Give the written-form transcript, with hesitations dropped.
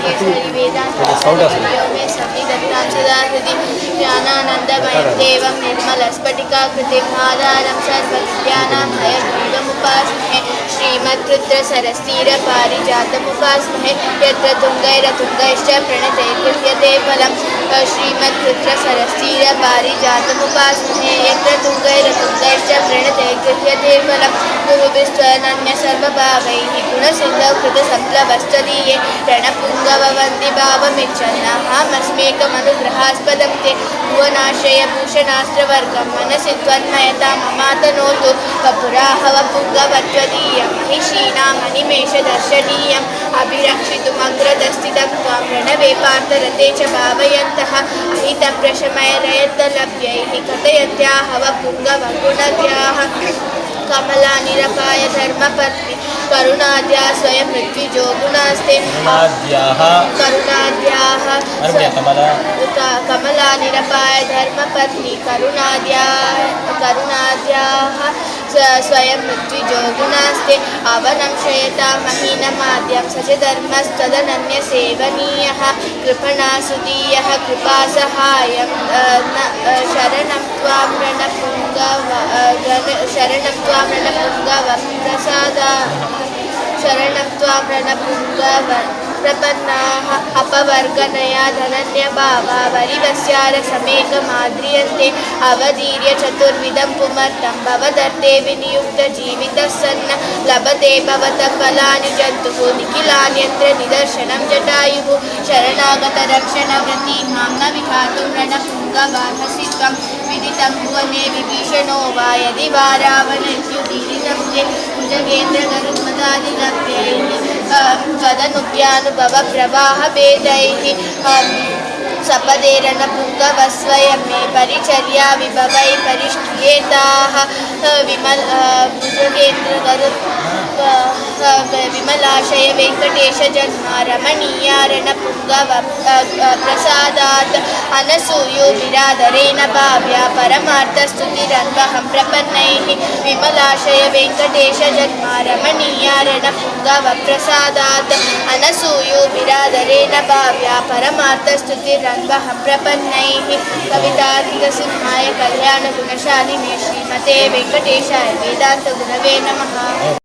केसरी वेदांतसारयो मे सन्निधत्तां सदा हृदि ज्ञानानन्दमयं देवं निर्मलस्फटिकाकृतिम् आधारं सर्वविद्यानां हयग्रीवमुपास्महे श्रीमद्रुद्रसरस्थिरपारिजातमुपास्महे यत्र तुङ्गैरतुङ्गैश्च प्रणतैर्गृह्यते फलं श्रीमद्रुद्रसरस्थिरपारिजातमुपास्महे यत्र तुङ्गैरतुङ्गैश्च प्रणतैर्गृह्यते फलं गुरुभिस्त्वनन्य सर्वभावैः गुणसिन्धौ कृतसंप्लवस्तदीये रणपुङ्गववन्दिभावमिच्छन्नहामस्मेकमनुग्रहास्पदं ते भुवनाश्रयभूषणास्त्रवर्गं मनसि त्वन्मयतां ममातनोतु वपुराहवपुङ्गवत्वदीयं महिषीणामनिमेषदर्शनीयम् अभिरक्षितुमग्रदस्थितं त्वां प्रणवे पार्थरते च भावयन्तः अहितप्रशमयरयत्तलभ्यैः कथयत्याहवपुङ्गवगुणज्ञाः कमलानिरपाय धर्मपत्नी करुणाद्या स्वयं मृत्युजो गुणास्ते करुणाद्याः कमलानिरपाय धर्मपत्नी करुणाद्याः स्वयं मृत्युजो गुणास्ते अवनं शयता महीनमाद्यं स च धर्मस्तदनन्यसेवनीयः कृपणासुदीयः कृपासहायं शरणं त्वां रणपुङ्गवप्रपन्नाः अपवर्गनया धनन्यभावा वरिवस्यारसमेकमाद्रियन्ते अवधीर्य चतुर्विधं पुमर्तं भवदर्थे विनियुक्तजीवितः सन्न लभते भवतः फलानि जन्तुः निखिलान्यत्र निदर्शनं जटायुः शरणागतरक्षणव्रती मां न विहातुं रणपुङ्गवार्हसि त्वं विदितं भुवने विभीषणो वा यदि वा रावणेत्युदीरितं ते भुजगेन्द्रगरुत्मदादिलभ्यैः त्वदनुज्ञानुभवप्रवाहभेदैः सपदे रणपुङ्गवस्वयं मे परिचर्या विभवै परिष्क्रियेताः विमलाशय वेङ्कटेश जन्मा रमणीया रणपुङ्गव प्रसादात् अनसूयो विराधरेण भाव्या परमार्थस्तुतिरन्वहं प्रपन्नैः विमलाशय वेङ्कटेश जन्मा रमणीया रणपुङ्गव प्रसादात् अनसूयो विराधरेण भाव्या परमार्थस्तुतिरन्वहं प्रपन्नैः कवितार्किकसिंहाय कल्याणगुणशालिने श्रीमते वेङ्कटेशाय वेदान्तगुरवे नमः।